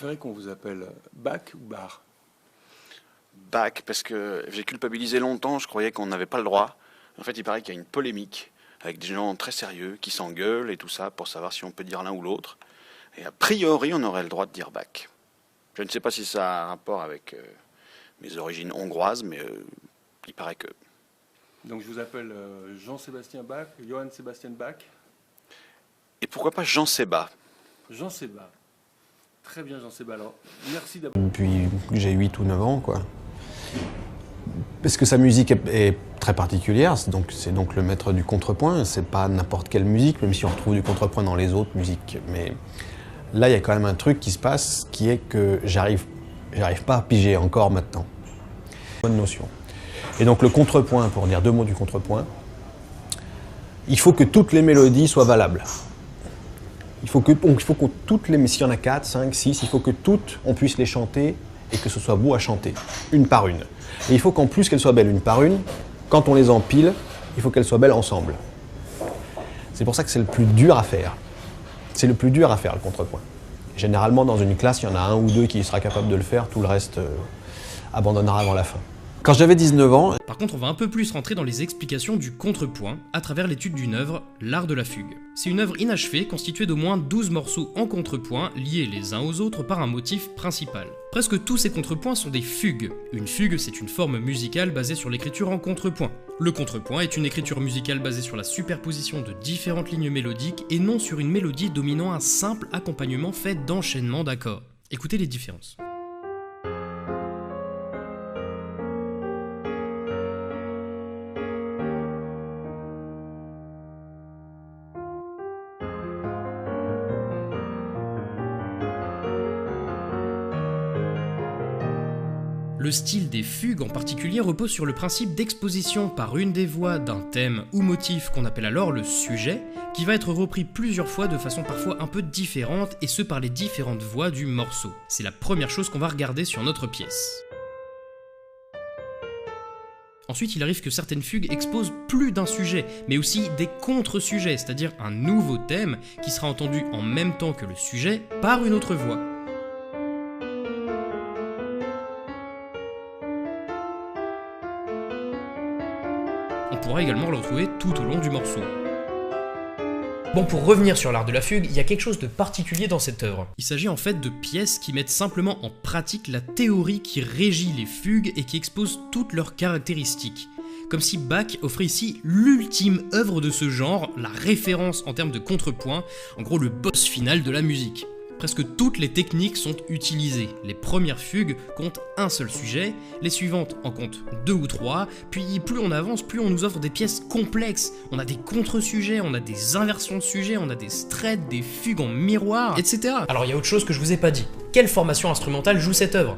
préférez qu'on vous appelle Bach ou Bar? Bach, parce que j'ai culpabilisé longtemps, je croyais qu'on n'avait pas le droit. En fait, il paraît qu'il y a une polémique avec des gens très sérieux qui s'engueulent et tout ça pour savoir si on peut dire l'un ou l'autre. Et a priori, on aurait le droit de dire Bach. Je ne sais pas si ça a un rapport avec mes origines hongroises, mais il paraît que... Donc je vous appelle Jean-Sébastien Bach, Johann Sébastien Bach. Et pourquoi pas Jean Sébat? Jean Sébat. Très bien Jean Sébat. Alors, merci d'abord. Depuis que j'ai 8 ou 9 ans, quoi. Parce que sa musique est très particulière, c'est donc le maître du contrepoint, c'est pas n'importe quelle musique, même si on retrouve du contrepoint dans les autres musiques. Mais là, il y a quand même un truc qui se passe, qui est que j'arrive pas à piger encore maintenant. Bonne notion. Et donc le contrepoint, pour dire 2 mots du contrepoint, il faut que toutes les mélodies soient valables. Il faut que toutes les, s'il y en a 4, 5, 6, il faut que toutes, on puisse les chanter et que ce soit beau à chanter, une par une. Et il faut qu'en plus qu'elles soient belles une par une, quand on les empile, il faut qu'elles soient belles ensemble. C'est pour ça que c'est le plus dur à faire. C'est le plus dur à faire, le contrepoint. Généralement, dans une classe, il y en a 1 ou 2 qui sera capable de le faire, tout le reste abandonnera avant la fin. Quand j'avais 19 ans... Par contre, on va un peu plus rentrer dans les explications du contrepoint à travers l'étude d'une œuvre, l'art de la fugue. C'est une œuvre inachevée constituée d'au moins 12 morceaux en contrepoint liés les uns aux autres par un motif principal. Presque tous ces contrepoints sont des fugues. Une fugue, c'est une forme musicale basée sur l'écriture en contrepoint. Le contrepoint est une écriture musicale basée sur la superposition de différentes lignes mélodiques et non sur une mélodie dominant un simple accompagnement fait d'enchaînements d'accords. Écoutez les différences. Le style des fugues en particulier repose sur le principe d'exposition par une des voix d'un thème ou motif qu'on appelle alors le sujet, qui va être repris plusieurs fois de façon parfois un peu différente et ce par les différentes voix du morceau. C'est la première chose qu'on va regarder sur notre pièce. Ensuite, il arrive que certaines fugues exposent plus d'un sujet, mais aussi des contre-sujets, c'est-à-dire un nouveau thème qui sera entendu en même temps que le sujet par une autre voix. On pourra également le retrouver tout au long du morceau. Bon, pour revenir sur l'art de la fugue, il y a quelque chose de particulier dans cette œuvre. Il s'agit en fait de pièces qui mettent simplement en pratique la théorie qui régit les fugues et qui expose toutes leurs caractéristiques. Comme si Bach offrait ici l'ultime œuvre de ce genre, la référence en termes de contrepoint, en gros le boss final de la musique. Presque toutes les techniques sont utilisées. Les premières fugues comptent un seul sujet, les suivantes en comptent 2 ou 3, puis plus on avance, plus on nous offre des pièces complexes. On a des contre-sujets, on a des inversions de sujets, on a des straights, des fugues en miroir, etc. Alors il y a autre chose que je vous ai pas dit. Quelle formation instrumentale joue cette œuvre ?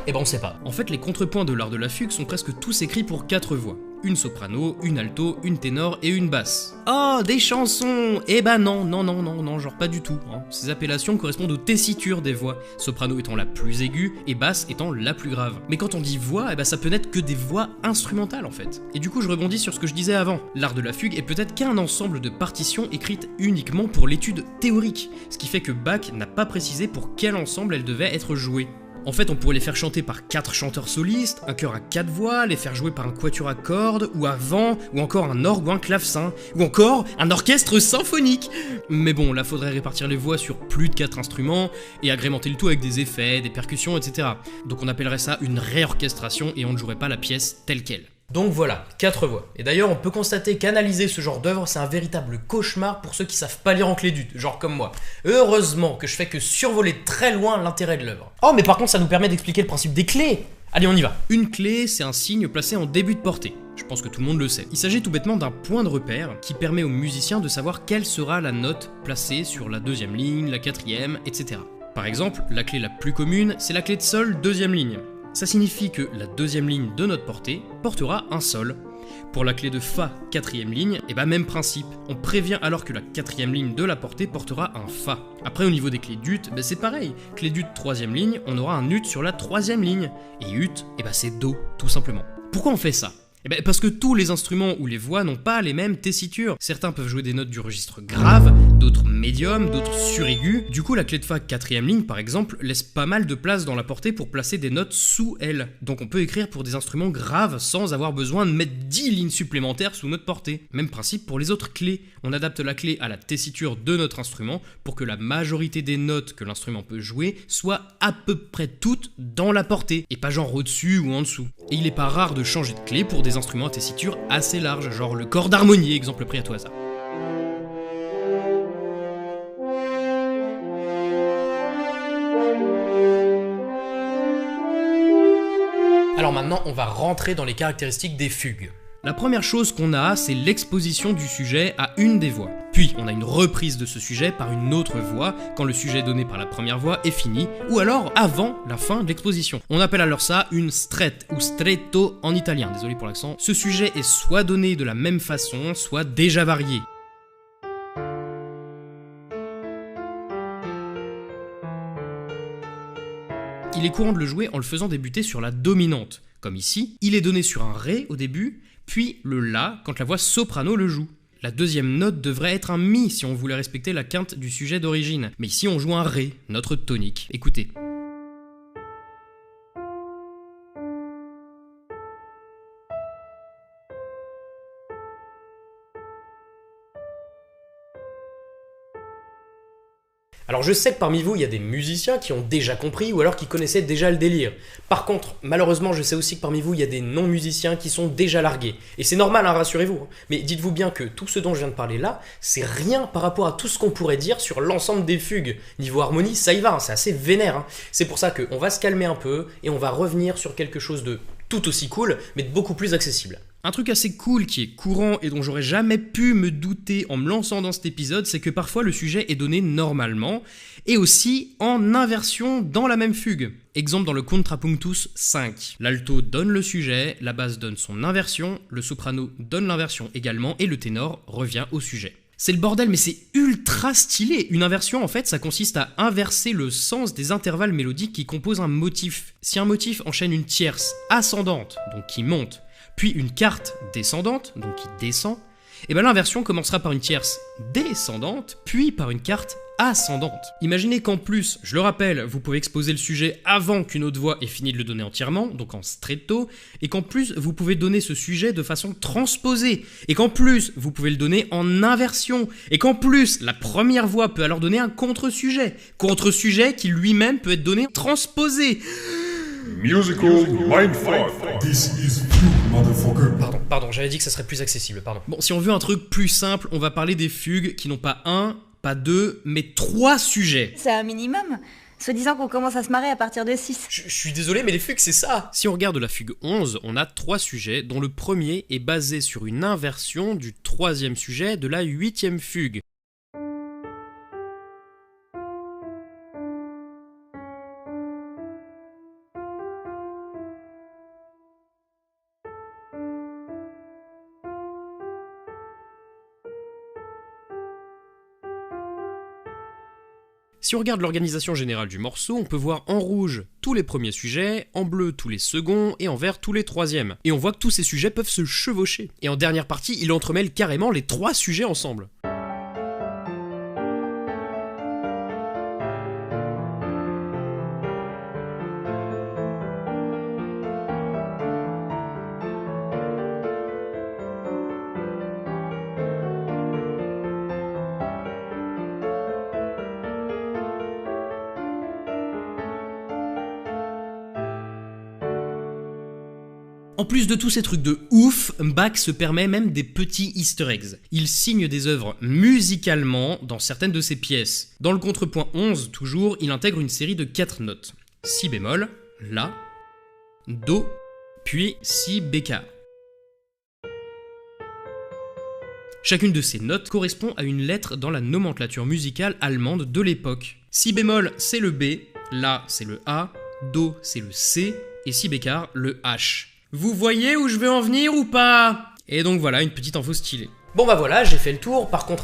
Eh ben on sait pas. En fait, les contrepoints de l'art de la fugue sont presque tous écrits pour 4 voix. Une soprano, une alto, une ténor et une basse. Oh, des chansons! Eh ben non, genre pas du tout. Hein. Ces appellations correspondent aux tessitures des voix, soprano étant la plus aiguë et basse étant la plus grave. Mais quand on dit voix, eh ben ça peut n'être que des voix instrumentales en fait. Et du coup, je rebondis sur ce que je disais avant. L'art de la fugue est peut-être qu'un ensemble de partitions écrites uniquement pour l'étude théorique, ce qui fait que Bach n'a pas précisé pour quel ensemble elles devaient être jouées. En fait, on pourrait les faire chanter par 4 chanteurs solistes, un chœur à 4 voix, les faire jouer par un quatuor à cordes, ou à vent, ou encore un orgue ou un clavecin, ou encore un orchestre symphonique. Mais bon, là faudrait répartir les voix sur plus de 4 instruments, et agrémenter le tout avec des effets, des percussions, etc. Donc on appellerait ça une réorchestration, et on ne jouerait pas la pièce telle quelle. Donc voilà, 4 voix. Et d'ailleurs, on peut constater qu'analyser ce genre d'œuvre, c'est un véritable cauchemar pour ceux qui savent pas lire en clé d'ut, genre comme moi. Heureusement que je fais que survoler très loin l'intérêt de l'œuvre. Oh, mais par contre, ça nous permet d'expliquer le principe des clés. Allez, on y va. Une clé, c'est un signe placé en début de portée. Je pense que tout le monde le sait. Il s'agit tout bêtement d'un point de repère qui permet aux musiciens de savoir quelle sera la note placée sur la 2e ligne, la 4e, etc. Par exemple, la clé la plus commune, c'est la clé de sol 2e ligne. Ça signifie que la 2e ligne de notre portée portera un sol. Pour la clé de Fa 4e ligne, et bah même principe, on prévient alors que la 4e ligne de la portée portera un Fa. Après au niveau des clés d'ut, bah c'est pareil, clé d'ut 3e ligne, on aura un ut sur la 3e ligne, et ut, et bah c'est Do, tout simplement. Pourquoi on fait ça ? Eh ben parce que tous les instruments ou les voix n'ont pas les mêmes tessitures. Certains peuvent jouer des notes du registre grave, d'autres médiums, d'autres suraigus. Du coup, la clé de fa 4ème ligne, par exemple, laisse pas mal de place dans la portée pour placer des notes sous elle. Donc on peut écrire pour des instruments graves sans avoir besoin de mettre 10 lignes supplémentaires sous notre portée. Même principe pour les autres clés. On adapte la clé à la tessiture de notre instrument pour que la majorité des notes que l'instrument peut jouer soient à peu près toutes dans la portée, et pas genre au-dessus ou en dessous. Et il est pas rare de changer de clé pour des instruments à tessiture assez large, genre le corps d'harmonie, exemple pris à tout hasard. Alors maintenant, on va rentrer dans les caractéristiques des fugues. La première chose qu'on a, c'est l'exposition du sujet à une des voix. Puis, on a une reprise de ce sujet par une autre voix quand le sujet donné par la première voix est fini, ou alors avant la fin de l'exposition. On appelle alors ça une strette, ou stretto en italien, désolé pour l'accent. Ce sujet est soit donné de la même façon, soit déjà varié. Il est courant de le jouer en le faisant débuter sur la dominante. Comme ici, il est donné sur un ré au début, puis le la quand la voix soprano le joue. La deuxième note devrait être un mi si on voulait respecter la quinte du sujet d'origine. Mais ici on joue un ré, notre tonique. Écoutez. Alors je sais que parmi vous, il y a des musiciens qui ont déjà compris ou alors qui connaissaient déjà le délire. Par contre, malheureusement, je sais aussi que parmi vous, il y a des non-musiciens qui sont déjà largués. Et c'est normal, hein, rassurez-vous. Mais dites-vous bien que tout ce dont je viens de parler là, c'est rien par rapport à tout ce qu'on pourrait dire sur l'ensemble des fugues. Niveau harmonie, ça y va, hein, c'est assez vénère. Hein. C'est pour ça qu'on va se calmer un peu et on va revenir sur quelque chose de tout aussi cool, mais de beaucoup plus accessible. Un truc assez cool qui est courant et dont j'aurais jamais pu me douter en me lançant dans cet épisode, c'est que parfois le sujet est donné normalement et aussi en inversion dans la même fugue. Exemple dans le Contrapunctus 5. L'alto donne le sujet, la basse donne son inversion, le soprano donne l'inversion également et le ténor revient au sujet. C'est le bordel, mais c'est ultra stylé. Une inversion, en fait, ça consiste à inverser le sens des intervalles mélodiques qui composent un motif. Si un motif enchaîne une tierce ascendante, donc qui monte, puis une quarte descendante, donc qui descend, et bien l'inversion commencera par une tierce descendante, puis par une quarte ascendante. Imaginez qu'en plus, je le rappelle, vous pouvez exposer le sujet avant qu'une autre voix ait fini de le donner entièrement, donc en stretto, et qu'en plus, vous pouvez donner ce sujet de façon transposée, et qu'en plus, vous pouvez le donner en inversion, et qu'en plus, la première voix peut alors donner un contre-sujet qui lui-même peut être donné transposé. Musical Mindfuck. This is you, motherfucker. Pardon, j'avais dit que ça serait plus accessible, pardon. Bon, si on veut un truc plus simple, on va parler des fugues qui n'ont pas un, pas deux, mais 3 sujets. C'est un minimum. Soi-disant qu'on commence à se marrer à partir de 6. Je suis désolé, mais les fugues, c'est ça. Si on regarde la fugue 11, on a 3 sujets, dont le premier est basé sur une inversion du 3e sujet de la 8e fugue. Si on regarde l'organisation générale du morceau, on peut voir en rouge tous les premiers sujets, en bleu tous les seconds et en vert tous les troisièmes. Et on voit que tous ces sujets peuvent se chevaucher. Et en dernière partie, il entremêle carrément les 3 sujets ensemble. En plus de tous ces trucs de ouf, Bach se permet même des petits easter eggs. Il signe des œuvres musicalement dans certaines de ses pièces. Dans le contrepoint 11, toujours, il intègre une série de 4 notes. Si bémol, La, Do, puis Si bécard. Chacune de ces notes correspond à une lettre dans la nomenclature musicale allemande de l'époque. Si bémol, c'est le B, La, c'est le A, Do, c'est le C, et Si bécard, le H. Vous voyez où je veux en venir ou pas? Et donc voilà, une petite info stylée. Bon bah voilà, j'ai fait le tour. Par contre,